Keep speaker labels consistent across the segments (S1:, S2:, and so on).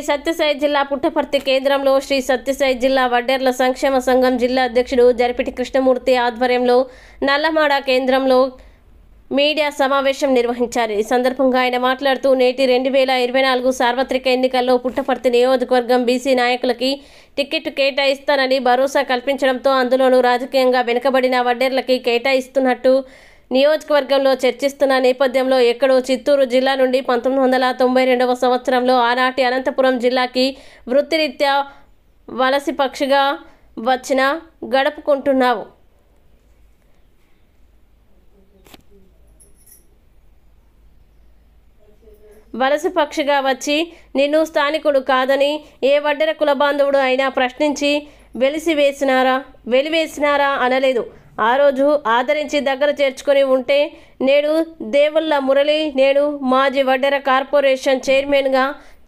S1: సత్యసాయి జిల్లా పుట్టపర్తి కేంద్రంలో శ్రీ సత్యసాయి జిల్లా వడ్డెర్ల సంక్షేమ సంఘం జిల్లా అధ్యక్షుడు జరిపిటి కృష్ణమూర్తి ఆధ్వర్యంలో నల్లమాడ కేంద్రంలో మీడియా సమావేశం నిర్వహించారు. ఈ సందర్భంగా ఆయన మాట్లాడుతూ నేటి 2024 సార్వత్రిక ఎన్నికల్లో పుట్టపర్తి నియోజకవర్గం బీసీ నాయకులకి టికెట్ కేటాయిస్తానని భరోసా కల్పించడంతో అందులోనూ రాజకీయంగా వెనుకబడిన వడ్డెర్లకి కేటాయిస్తున్నట్టు నియోజకవర్గంలో చర్చిస్తున్న నేపథ్యంలో ఎక్కడో చిత్తూరు జిల్లా నుండి 1992వ సంవత్సరంలో ఆనాటి అనంతపురం జిల్లాకి వృత్తిరీత్యా వలస పక్షిగా వచ్చిన గడుపుకుంటున్నావు. వలస పక్షిగా వచ్చి నిన్ను స్థానికుడు కాదని ఏ వడ్డెర కులబాంధవుడు అయినా ప్రశ్నించి వెలివేసినారా అనలేదు. ఆ రోజు ఆదరించి దగ్గర చేర్చుకొని ఉంటే నేడు దేవుళ్ళ మురళి నేడు మాజీ వడ్డెర కార్పొరేషన్ చైర్మన్గా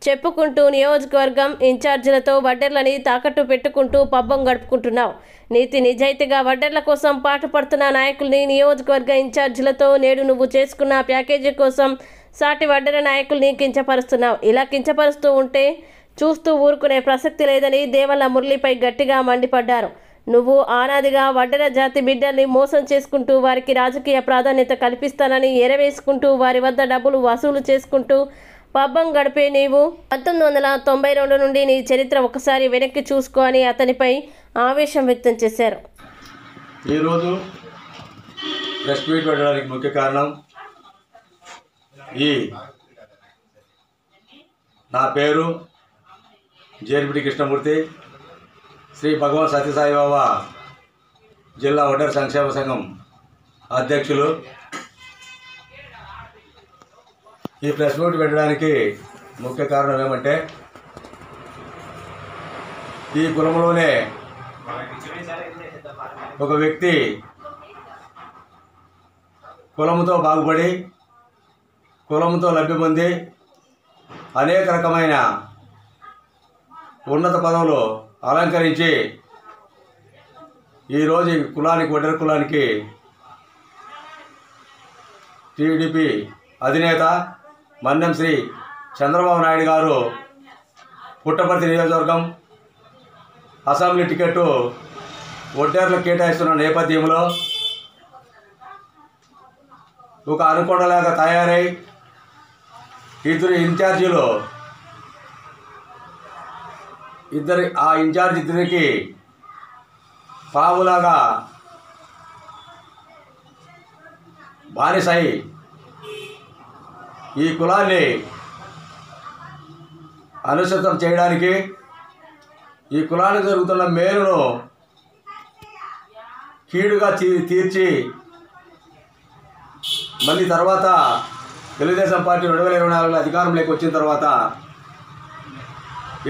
S1: చెప్పుకుంటూ నియోజకవర్గం ఇన్ఛార్జీలతో వడ్డెర్లని తాకట్టు పెట్టుకుంటూ పబ్బం గడుపుకుంటున్నావు. నీతి నిజాయితీగా వడ్డెర్ల కోసం పాటుపడుతున్న నాయకుల్ని నియోజకవర్గ ఇన్ఛార్జీలతో నేడు నువ్వు చేసుకున్న ప్యాకేజీ కోసం సాటి వడ్డెర నాయకుల్ని కించపరుస్తున్నావు. ఇలా కించపరుస్తూ ఉంటే చూస్తూ ఊరుకునే ప్రసక్తి లేదని దేవళ్ళ మురళిపై గట్టిగా మండిపడ్డారు. నువ్వు ఆనాదిగా వడ్డెర జాతి బిడ్డల్ని మోసం చేసుకుంటూ వారికి రాజకీయ ప్రాధాన్యత కల్పిస్తానని ఎరవేసుకుంటూ వారి వద్ద డబ్బులు వసూలు చేసుకుంటూ పబ్బం గడిపే నీవు 1992 నుండి నీ చరిత్ర ఒకసారి వెనక్కి చూసుకో అని అతనిపై ఆవేశం వ్యక్తం చేశారు.
S2: ఈరోజు ప్రెస్ మీట్ పెట్టడానికి ముఖ్య కారణం నా పేరు జరిపిటి కృష్ణమూర్తి, శ్రీ భగవాన్ సత్యసాయి బాబా జిల్లా వడ్డెర సంక్షేమ సంఘం అధ్యక్షులు. ఈ ప్రెస్ మీట్ పెట్టడానికి ముఖ్య కారణం ఏమంటే ఈ కులంలోనే ఒక వ్యక్తి కులంతో బాగుపడి కులంతో లబ్ధి పొంది అనేక రకమైన ఉన్నత పదవులు అలంకరించి ఈరోజు ఈ కులానికి వడ్డెర కులానికి టీడీపీ అధినేత మన్యం శ్రీ చంద్రబాబు నాయుడు గారు పుట్టపర్తి నియోజకవర్గం అసెంబ్లీ టికెట్టు వడ్డెర్లకు కేటాయిస్తున్న నేపథ్యంలో ఒక అనుకొండలాగా తయారై ఇద్దరు ఇన్ఛార్జీలు ఆ ఇన్ఛార్జ్ ఇద్దరికి పావులాగా బానిసై ఈ కులాన్ని అనుసృతం చేయడానికి ఈ కులానికి జరుగుతున్న మేలును కీడుగా తీర్చి మళ్ళీ తర్వాత తెలుగుదేశం పార్టీ 2024లో అధికారంలోకి వచ్చిన తర్వాత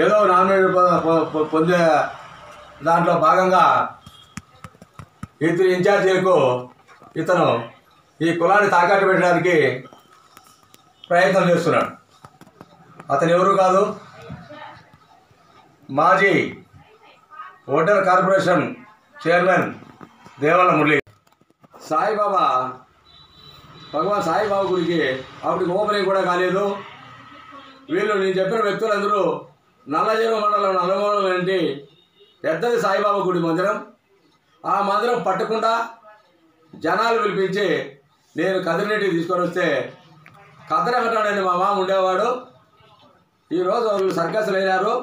S2: ఏదో నామినేషన్ పొందే దాంట్లో భాగంగా ఇద్దరు ఇన్ఛార్జీలకు ఇతను ఈ కులాన్ని తాకట్టు పెట్టడానికి ప్రయత్నం చేస్తున్నాడు. అతను ఎవరు కాదు, మాజీ వడ్డెర కార్పొరేషన్ చైర్మన్ దేవళ్ళ మురళి. సాయిబాబా భగవాన్ సాయిబాబా గుడికి అప్పటికి ఓపెనింగ్ కూడా కాలేదు. వీళ్ళు నేను చెప్పిన వ్యక్తులందరూ నల్లజీవ మండలం నల్లమూలం ఏంటి పెద్దది సాయిబాబా గుడి మందిరం. ఆ మందిరం పట్టకుండా జనాలు పిలిపించి నేను కదిరినెట్టికి తీసుకొని వస్తే కదరగటాడని మా మామ ఉండేవాడు. ఈరోజు వాళ్ళు సర్కస్లు అయినారు.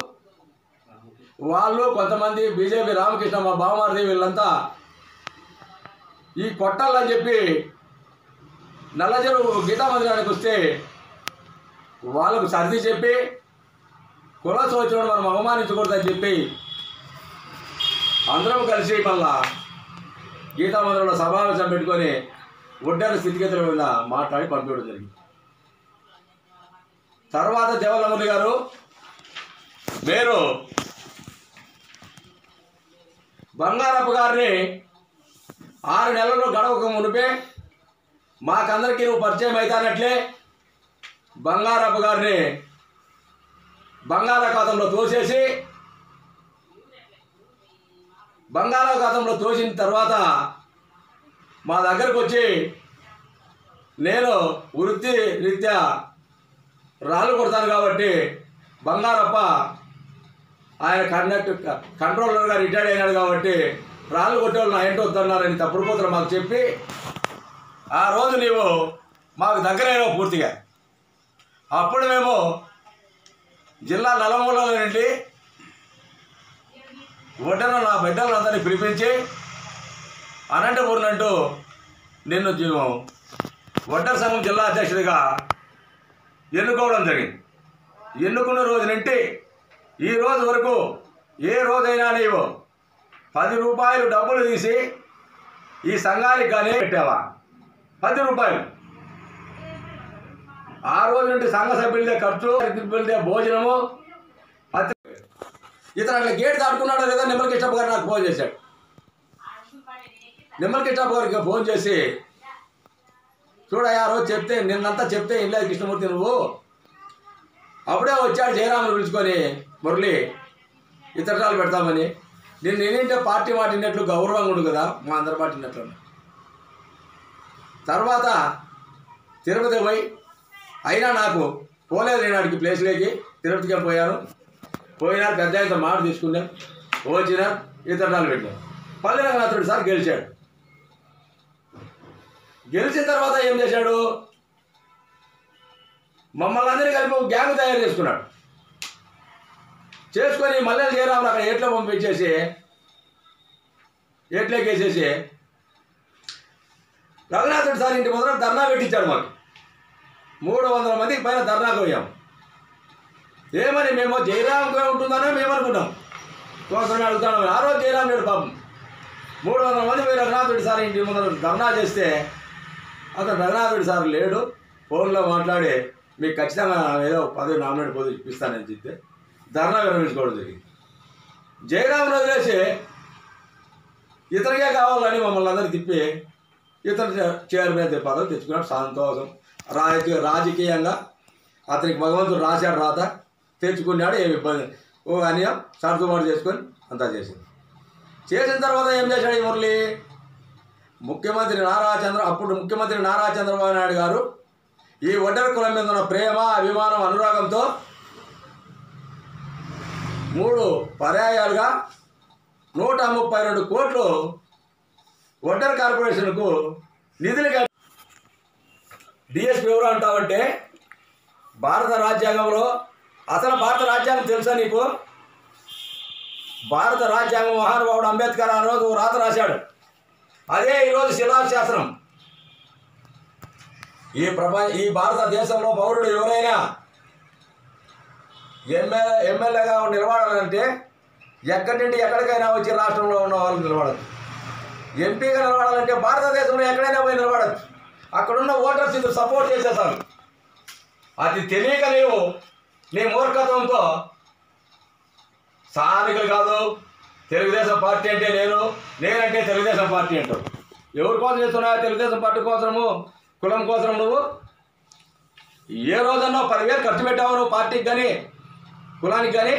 S2: వాళ్ళు కొంతమంది బీజేపీ రామకృష్ణ మా బావమారిది వీళ్ళంతా ఈ కొట్టాలని చెప్పి నల్లజరు గీతా మందిరానికి వస్తే వాళ్ళకు సర్ది చెప్పి కులాసు వచ్చినప్పుడు మనం అవమానించకూడదని చెప్పి అందరం కలిసి మళ్ళా గీతా మందిరంలో సమావేశం పెట్టుకొని వడ్డెర స్థితిగతుల మీద మాట్లాడి పంపించడం జరిగింది. తర్వాత దేవళ్ళ మురళి గారు మీరు బంగారప్ప గారిని 6 నెలల్లో గడవక మునిపే మాకందరికీ నువ్వు పరిచయం అవుతానట్లే బంగారప్ప గారిని బంగాళాఖాతంలో తోసిన తర్వాత మా దగ్గరకు వచ్చి నేను వృత్తి రీత్యా రాళ్ళు కొడతాను కాబట్టి బంగారప్ప ఆయన కంట్రోలర్గా రిటైర్డ్ అయినాడు కాబట్టి రాళ్ళు కొట్టేవాళ్ళు నా ఇంటి వద్దన్నారని తప్పుడు కూతురు మాకు చెప్పి ఆ రోజు నీవు మాకు దగ్గరైనావు పూర్తిగా. అప్పుడు మేము జిల్లా నలుమూలల నుండి ఒడ్డన నా బిడ్డలను అందరినీ పిలిపించి అనంతపురం అంటూ నిన్ను ఒడ్డర సంఘం జిల్లా అధ్యక్షుడిగా ఎన్నుకోవడం జరిగింది. ఎన్నుకున్న రోజు నుండి ఈ రోజు వరకు ఏ రోజైనా నీవు 10 రూపాయలు డబ్బులు తీసి ఈ సంఘానికి కానీ పెట్టావా? 10 రూపాయలు. ఆ రోజు నుండి సంఘ సభ్యులదే ఖర్చు, సభ్యులదే భోజనము. ఇతను అట్లా గేట్ దాటుకున్నాడో లేదా నిమ్మల కిష్టప్ప గారు నాకు ఫోన్ చేశాడు. నిమ్మల కిష్టప్ప గారికి ఫోన్ చేసి చూడయ్యా ఆ రోజు చెప్తే నిన్నంతా చెప్తే ఇంలేదు కృష్ణమూర్తి నువ్వు. అప్పుడే వచ్చాడు జయరాములు పిలుచుకొని, మురళి ఇతరాలు పెడతామని. నేను నేనేంటే పార్టీ మాట విన్నట్లు గౌరవంగా ఉండు కదా, మా అందరి పార్టీ విన్నట్లు. తర్వాత తిరుపతి పోయి అయినా నాకు పోలేదు. నేను ఆడికి ప్లేస్లోకి తిరుపతికే పోయాను. పోయినా పెద్ద ఆయనతో మాట తీసుకున్నాను. వచ్చిన ఇతరాలు పెట్టాను. పల్లె రంగనాథుడు సార్ గెలిచాడు. గెలిచిన తర్వాత ఏం చేశాడు? మమ్మల్ని అందరినీ కలిపి ఒక గ్యాంగ్ తయారు చేసుకున్నాడు. చేసుకొని మల్లెల జయరాములు అక్కడ ఏట్లో పంపించేసి ఏట్లోకి వేసేసి రఘునాథుడు సార్ ఇంటి ముందర ధర్నా పెట్టించాడు. మాకు 300 మందికి పైన ధర్నాకు పోయాం. ఏమని మేము జయరాముగా ఉంటుందనే మేము అనుకున్నాం. కోసం అడుగుతాను. ఆ రోజు జయరాము లేడు పాపం. 300 మంది పోయి రఘునాథుడి సార్ ఇంటి ముందర ధర్నా చేస్తే అతను రఘునాథుడి సార్ లేడు. ఫోన్లో మాట్లాడి మీకు ఖచ్చితంగా ఏదో పదవి నామినేట్ పదవి ఇప్పిస్తానని చెప్తే ధర్నా విరమించుకోవడం జరిగింది. జయరామును వదిలేసి ఇతనికే కావాలని మమ్మల్ని అందరూ తిప్పి ఇతను చైర్మన్ పదవి తెచ్చుకున్నాడు. సంతోషం. రాజకీయంగా అతనికి భగవంతుడు రాశాడు, రాత తెచ్చుకున్నాడు. ఏమి ఇబ్బంది అని సర్దుబాటు చేసుకొని అంతా చేసింది. చేసిన తర్వాత ఏం చేశాడు ఈ మురళి? అప్పుడు ముఖ్యమంత్రి నారా చంద్రబాబు నాయుడు గారు ఈ ఒడ్డర కులం మీద ఉన్న ప్రేమ, అభిమానం, అనురాగంతో 3 పర్యాయాలుగా 132 కోట్లు ఒడ్డర కార్పొరేషన్కు నిధులు. డిఎస్పీ ఎవరు అంటావంటే భారత రాజ్యాంగంలో అసలు భారత రాజ్యాంగం తెలుసా నీకు? భారత రాజ్యాంగం మహానుభావుడు అంబేద్కర్ ఆ రోజు రాత రాశాడు. అదే ఈరోజు శిలాశాసనం. ఈ భారతదేశంలో పౌరుడు ఎవరైనా ఎమ్మెల్యేగా నిలబడాలంటే ఎక్కడి నుండి ఎక్కడికైనా వచ్చి రాష్ట్రంలో ఉన్న వాళ్ళు నిలబడచ్చు. ఎంపీగా నిలబడాలంటే భారతదేశంలో ఎక్కడైనా పోయి నిలబడచ్చు. అక్కడున్న ఓటర్స్ ఇది సపోర్ట్ చేసేసారు. అది తెలియక నీ మూర్ఖత్వంతో స్థానికులు కాదు తెలుగుదేశం పార్టీ అంటే నేనంటే తెలుగుదేశం పార్టీ అంటావు. ఎవరి కోసం చేస్తున్నావు? తెలుగుదేశం పార్టీ కోసము, కులం కోసం. నువ్వు ఏ రోజన్నా 10,000 ఖర్చు పెట్టావు నువ్వు పార్టీకి కానీ కులానికి కానీ?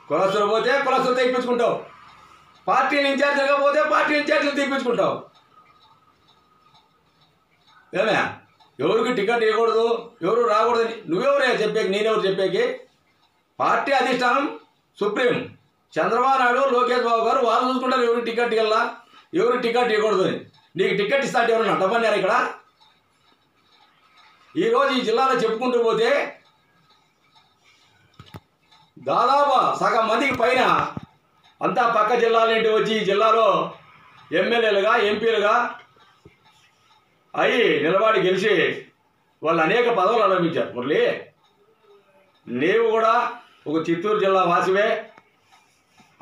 S2: కులస్తులు పోతే కులస్తులు తెప్పించుకుంటావు. పార్టీని ఇన్ఛార్జీలుగా పోతే పార్టీ ఇన్ఛార్జీలు తెప్పించుకుంటావు. ఏమే ఎవరికి టికెట్ ఇవ్వకూడదు, ఎవరు రాకూడదు, నువ్వెవరే చెప్పేకి? నేనెవరు చెప్పేకి? పార్టీ అధిష్టానం సుప్రీం చంద్రబాబు నాయుడు, లోకేష్ బాబు గారు వాళ్ళు చూసుకుంటారు ఎవరికి టికెట్ ఇవ్వాలా, ఎవరికి టికెట్ ఇవ్వకూడదు అని. నీకు టికెట్ ఇస్తా అంటే ఎవరన్నా అడ్డపన్నారు ఇక్కడ? ఈరోజు ఈ జిల్లాలో చెప్పుకుంటూ పోతే దాదాపు సగం మందికి పైన అంతా పక్క జిల్లాలేంటి వచ్చి ఈ జిల్లాలో ఎమ్మెల్యేలుగా, ఎంపీలుగా అయ్యి నిలబడి గెలిచి వాళ్ళు అనేక పదవులు అనుభవించారు. మురళి, నీవు కూడా ఒక చిత్తూరు జిల్లా వాసివే,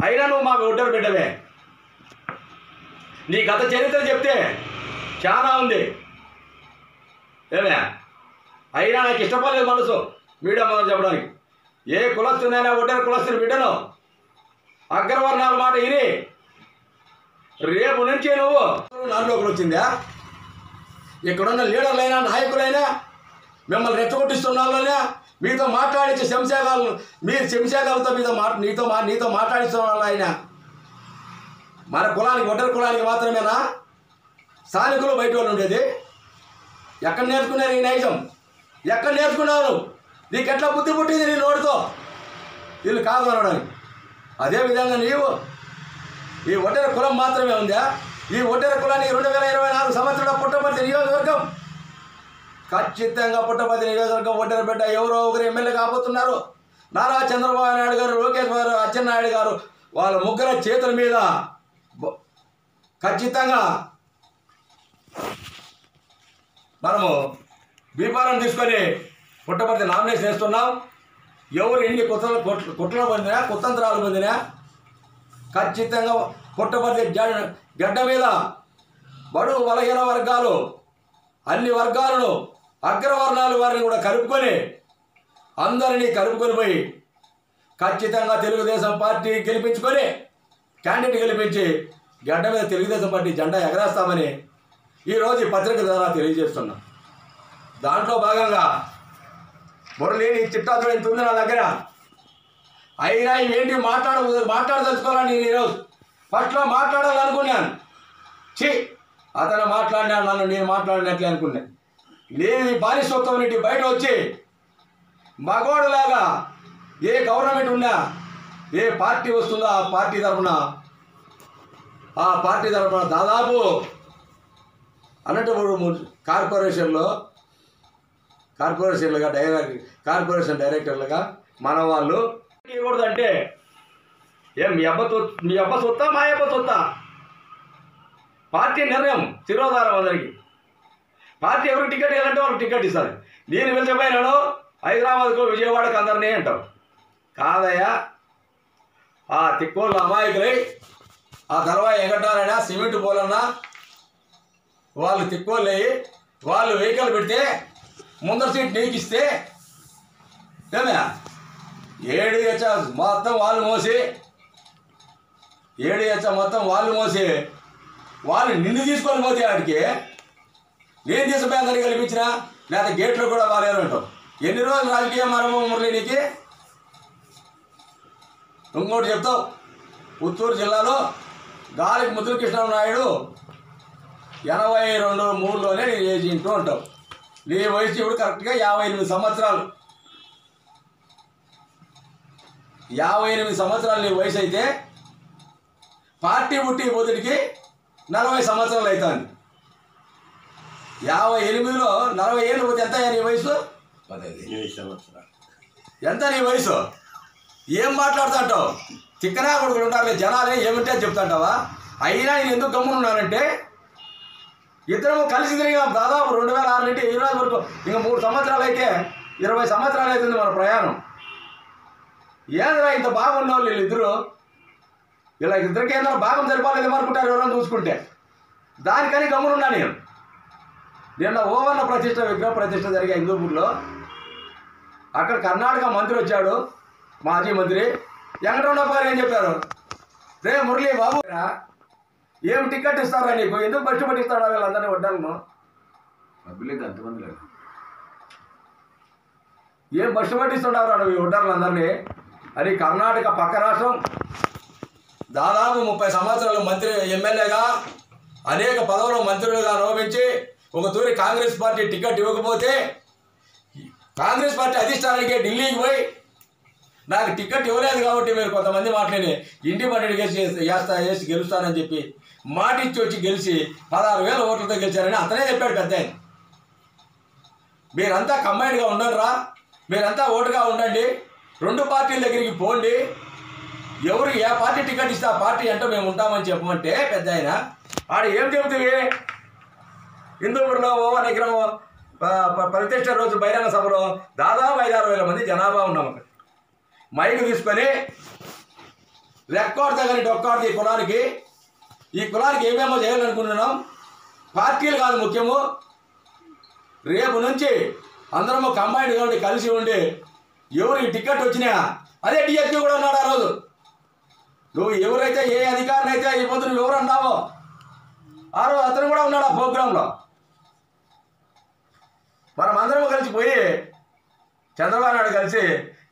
S2: అయినా నువ్వు మాకు ఒడ్డర బిడ్డవే. నీ గత చరిత్ర చెప్తే చాలా ఉంది. ఏమే అయినా నాకు ఇష్టపడలేదు మనసు మీడియా మొదలు చెప్పడానికి. ఏ కులస్తునైనా ఒడ్డర కులస్తుని బిడ్డను అగ్రవర్ణాల మాట విని రేపు నుంచి నువ్వు నాలుగులోకి వచ్చిందా? ఇక్కడున్న లీడర్లైనా నాయకులైనా మిమ్మల్ని రెచ్చగొట్టిస్తున్న వాళ్ళైనా మీతో మాట్లాడించే శంశాగాలు, మీరు శంశాగాలతో నీతో మాట్లాడిస్తున్న వాళ్ళు అయినా మన కులానికి ఒడ్డర కులానికి మాత్రమేనా స్థానికులు బయట వాళ్ళు ఉండేది? ఎక్కడ నేర్చుకున్నారు ఈ నైజం? ఎక్కడ నేర్చుకున్నారు? నీకెట్లా బుద్ధి పుట్టింది నీ నోటితో వీళ్ళు కాదు అనడానికి? అదేవిధంగా నీవు ఈ ఒడ్డెర కులం మాత్రమే ఉందా? ఈ ఒడ్డెర కులానికి 2024 సంవత్సరాల పుట్టపర్తి నియోజకవర్గం ఖచ్చితంగా పుట్టపర్తి నియోజకవర్గం ఒడ్డెర బిడ్డ ఎవరో ఒకరు ఎమ్మెల్యే కాబోతున్నారు. నారా చంద్రబాబు నాయుడు గారు, లోకేష్ గారు, అచ్చెన్నాయుడు గారు వాళ్ళ ముగ్గురు చేతుల మీద ఖచ్చితంగా మనము బీఫారం తీసుకొని పుట్టపర్తి నామినేషన్ వేస్తున్నాం. ఎవరు ఎన్ని కుట్రలు పొందినా కుతంత్రాలు పొందినా ఖచ్చితంగా పుట్టపర్తి గడ్డ మీద బడుగు బలహీన వర్గాలు అన్ని వర్గాలను అగ్రవర్ణాల వారిని కూడా కలుపుకొని అందరినీ కలుపుకొని పోయి ఖచ్చితంగా తెలుగుదేశం పార్టీ గెలిపించుకొని క్యాండిడేట్ గెలిపించి గడ్డ మీద తెలుగుదేశం పార్టీ జెండా ఎగరేస్తామని ఈరోజు ఈ పత్రిక ద్వారా తెలియజేస్తున్నాం. దాంట్లో భాగంగా మురళిని చిట్టాతో ఇంత ఉంది నా దగ్గర. అయినా ఏంటి మాట్లాడదలుచుకోవాలని నేను ఈరోజు ఫస్ట్లో మాట్లాడాలనుకున్నాను. అతను మాట్లాడినా నన్ను నేను మాట్లాడినట్లే అనుకున్నాను. నేను బానిసత్వం నుండి బయట వచ్చి మగోడులాగా ఏ గవర్నమెంట్ ఉన్నా ఏ పార్టీ వస్తుందో ఆ పార్టీ తరఫున దాదాపు అనంతపురం కార్పొరేషన్ డైరెక్టర్లుగా మన వాళ్ళు ఇవ్వకూడదంటే ఏం మీ అబ్బ సొత్తా మా అబ్బ సొత్తా? పార్టీ నిర్ణయం శిరోధారం అందరికి. పార్టీ ఎవరికి టికెట్ ఇవ్వాలంటే వాళ్ళకి టికెట్ ఇస్తారు. నేను పిలిచిపోయినాను హైదరాబాద్కు విజయవాడకు అందరినీ అంటారు. కాదయ్యా, ఆ తిక్కోళ్ళ అమాయకులై ఆ దళవాయి ఎగట్టారైనా సిమెంట్ పోలన్నా వాళ్ళు తిక్కోళ్ళు అయ్యి వాళ్ళు వెహికల్ పెడితే ముందర సీట్ నీకు ఇస్తే ఏమే 7 హెచ్ మొత్తం వాళ్ళు మోసి 7 హెచ్ మొత్తం వాళ్ళు మోసి వాళ్ళు నిన్ను తీసుకొని పోతే ఆడికి నేను తీసుకుపోయి అందరికీ కల్పించిన లేదా గేట్లో కూడా బాగాలేరు అంటావు. ఎన్ని రోజులు రాజకీయ మరమో మురళి నీకు? ఇంకోటి చెప్తావు, పుత్తూరు జిల్లాలో గాలికి ముద్దుకృష్ణనాయుడు 82-3లోనే నీ ఏజ్ ఇంటూ ఉంటావు. నీ వయసు ఇప్పుడు కరెక్ట్గా 58 సంవత్సరాలు. 58 సంవత్సరాలు నీ వయసు అయితే పార్టీ పుట్టి పోతుడికి 40 సంవత్సరాలు అవుతుంది. 58లో 40 ఏళ్ళు పోతే ఎంత నీ వయసు?
S3: 18 సంవత్సరాలు.
S2: ఎంత నీ వయసు? ఏం మాట్లాడుతుంటావు? తిక్కనా కొడుకులు ఉంటారు జనాలే ఏమింటే చెప్తాంటావా? అయినా నేను ఎందుకు గమ్మునున్నానంటే ఇద్దరము కలిసి తిరిగినాం దాదాపు 2006 నుండి ఈ రోజు వరకు. ఇంకా 3 సంవత్సరాలు అయితే 20 సంవత్సరాలు అవుతుంది మన ప్రయాణం. ఏంద్రా ఇంత బాగున్న వాళ్ళు వీళ్ళిద్దరు? ఇలా ఇద్దరికి ఏదైనా భాగం సరిపోలేదు అనుకుంటారు ఎవరైనా చూసుకుంటే. దానికని గమ్మునున్నా నేను. నిన్న ఓవన్న విగ్రహ ప్రతిష్ట జరిగే హిందూపూర్లో అక్కడ కర్ణాటక మంత్రి వచ్చాడు, మాజీ మంత్రి వెంకటరమణ గారు ఏం చెప్పారు? రే మురళి బాబు ఏం టికెట్ ఇస్తారా నీకు? ఎందుకు బస్సు పట్టిస్తాడా వీళ్ళందరినీ వడ్డాలను?
S3: డబ్బులేదు అంతమంది లేదు.
S2: ఏం బస్సు పట్టిస్తుంటారు ఈ వడ్డాలందరినీ అని కర్ణాటక పక్క రాష్ట్రం దాదాపు 30 సంవత్సరాలు మంత్రి ఎమ్మెల్యేగా అనేక పదవులు మంత్రులుగా అనుభవించి ఒక తూరి కాంగ్రెస్ పార్టీ టికెట్ ఇవ్వకపోతే కాంగ్రెస్ పార్టీ అధిష్టానానికి ఢిల్లీకి పోయి నాకు టికెట్ ఇవ్వలేదు కాబట్టి మీరు కొంతమంది మాట్లాడి ఇండిపెండెంట్ వేసి గెలుస్తానని చెప్పి మాటిచ్చి వచ్చి గెలిచి 16,000 ఓట్లతో గెలిచారని అతనే చెప్పాడు పెద్ద ఆయన. మీరంతా కంబైన్డ్గా ఉండరా, మీరంతా ఓటుగా ఉండండి, 2 పార్టీల దగ్గరికి పోండి, ఎవరు ఏ పార్టీ టికెట్ ఇస్తే ఆ పార్టీ అంటే మేము ఉంటామని చెప్పమంటే పెద్ద ఆయన ఆడ ఏం చెబుతుంది? హిందూపూర్లో ఓవర్ విగ్రహం ప్రతిష్ట రోజు బహిరంగ సభలో దాదాపు 5-6 వేల మంది జనాభా ఉన్నాం. అక్కడ మైకు తీసుకొని రెక్కాడితే కానీ డొక్కాడితే ఈ కులానికి ఏమేమో చేయాలనుకుంటున్నాం. పార్టీలు కాదు ముఖ్యము, రేపు నుంచి అందరము కంబైన్డ్గా ఉండి కలిసి ఉండి ఎవరికి టికెట్ వచ్చినా అదే డిఎస్పీ కూడా ఉన్నాడు ఆ రోజు. నువ్వు ఎవరైతే ఏ అధికారిని అయితే ఈ పొద్దు నువ్వు ఎవరు అన్నావో ఆ రోజు అతను కూడా ఉన్నాడు ఆ ప్రోగ్రాంలో. మనం అందరం కలిసి పోయి చంద్రబాబు నాయుడు కలిసి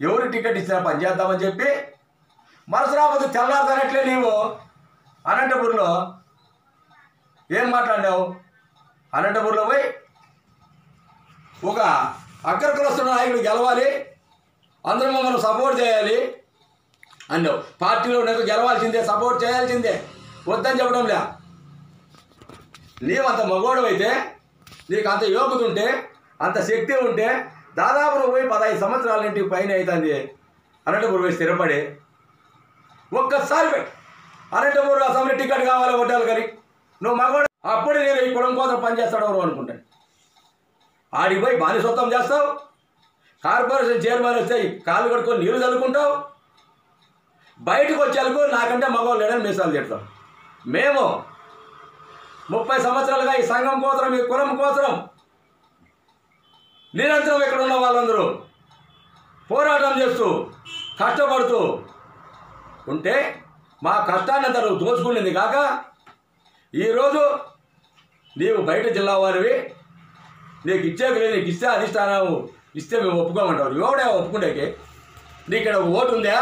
S2: ఎవరు టికెట్ ఇచ్చినా పని చేద్దామని చెప్పి మరుసరాబోతు తెల్లారుతానట్లే నీవు అనంతపూర్లో ఏం మాట్లాడినావు? అనంతపూర్లో పోయి ఒక అగ్ర కులస్తున్న నాయకుడు గెలవాలి, అందరూ మమ్మల్ని సపోర్ట్ చేయాలి అన్నావు. పార్టీలో నీకు గెలవాల్సిందే, సపోర్ట్ చేయాల్సిందే, వద్దని చెప్పడం లే. నీవు అంత మగోడు అయితే, నీకు అంత యోగ్యత ఉంటే, అంత శక్తి ఉంటే, దాదాపు నువ్వు పోయి 15 సంవత్సరాల ఇంటికి పైన అవుతుంది అనంతపురం పోయి స్థిరపడి ఒక్కసారి అనంతపురం అసెంబ్లీ టికెట్ కావాలి ఓటాలు కానీ నువ్వు మగవాడు. అప్పుడు నేను ఈ కులం కోసం పనిచేస్తాడు ఎవరు అనుకుంటాను. ఆడికి పోయి బానిసత్వం చేస్తావు, కార్పొరేషన్ చైర్మన్ వస్తే కాళ్ళు కడుక్కొని నీళ్ళు చల్లుకుంటావు, బయటకు వచ్చేందుకు నాకంటే మగవాళ్ళు లేడని మీసాలు చెప్తాం. మేము 30 సంవత్సరాలుగా ఈ సంఘం కోసం, ఈ కులం కోసం నిరంతరం ఇక్కడ ఉన్న వాళ్ళందరూ పోరాటం చేస్తూ కష్టపడుతూ ఉంటే మా కష్టాన్ని అంతా నువ్వు దోచుకునేది కాక ఈరోజు నీవు బయట జిల్లా వారివి, నీకు ఇచ్చేది లేదు, నీకు ఇస్తే అధిష్టానం ఇస్తే మేము ఒప్పుకోమంటావు. ఎవడే ఒప్పుకుంటేకి నీకు ఇక్కడ ఓటు ఉందా?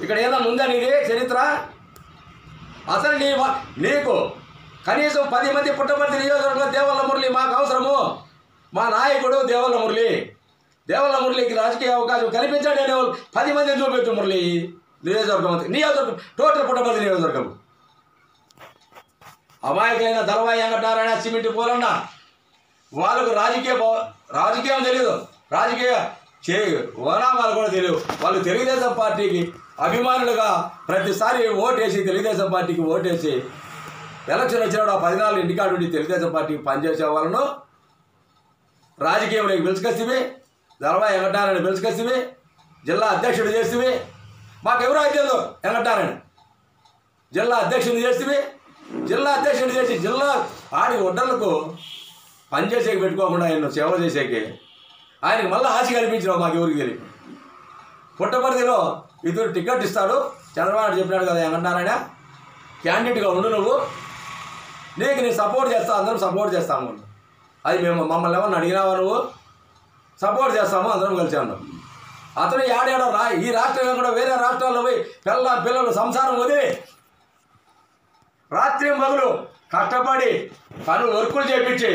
S2: ఇక్కడ ఏదైనా ఉందా నీది చరిత్ర? అసలు నీకు కనీసం 10 మంది పుట్టపర్తి నియోజకవర్గంలో దేవల్ల మురళి మాకు అవసరము, మా నాయకుడు దేవల్ల మురళికి రాజకీయ అవకాశం కల్పించాడు అనే వాళ్ళు 10 మందిని చూపించు. మురళి నియోజకవర్గం టోటల్ పుట్టపర్తి నియోజకవర్గం అమాయకులైన దళవాయి వెంకటనారాయణ, సిమెంట్ పోలన్న వాళ్ళకు రాజకీయం తెలియదు, రాజకీయ ఓనామాలు కూడా తెలియదు. వాళ్ళు తెలుగుదేశం పార్టీకి అభిమానులుగా ప్రతిసారి ఓటేసి తెలుగుదేశం పార్టీకి ఓటేసి ఎలక్షన్ వచ్చినప్పుడు ఆ 14 ఇంటికాడు ఉండి తెలుగుదేశం పార్టీకి పనిచేసే వాళ్ళను రాజకీయంలోకి పిలుచుకొస్తేవి, దళవాయి వెంకటనారాయణ పిలుచుకొస్తేవి, జిల్లా అధ్యక్షుడు చేస్తేవి. మాకెవరో అయితే వెంకటనారాయణ జిల్లా అధ్యక్షుడిని చేస్తేవి, జిల్లా అధ్యక్షుడు చేసి జిల్లా ఆడి ఒడ్డలకు పనిచేసేకి పెట్టుకోకుండా ఆయన సేవ చేసేకి ఆయనకి మళ్ళీ ఆశ కల్పించినావు. మాకు ఎవరికి తెలియదు. పుట్టపర్తిలో ఇద్దరు టికెట్ ఇస్తాడు, చంద్రబాబు చెప్పినాడు కదా వెంకటనారాయణ క్యాండిడేట్గా ఉండు, నువ్వు నీకు నేను సపోర్ట్ చేస్తావు, అందరం సపోర్ట్ చేస్తాము. అది మేము మమ్మల్ని ఎవరిని అడిగినావా, నువ్వు సపోర్ట్ చేస్తాము, అందరం కలిసి ఉన్నాం. అతను ఏడాడో ఈ రాష్ట్రంలో కూడా వేరే రాష్ట్రాల్లో పోయి పిల్లలు సంసారం వదిలి రాత్రి పగలు కష్టపడి పనులు వర్కులు చేపించి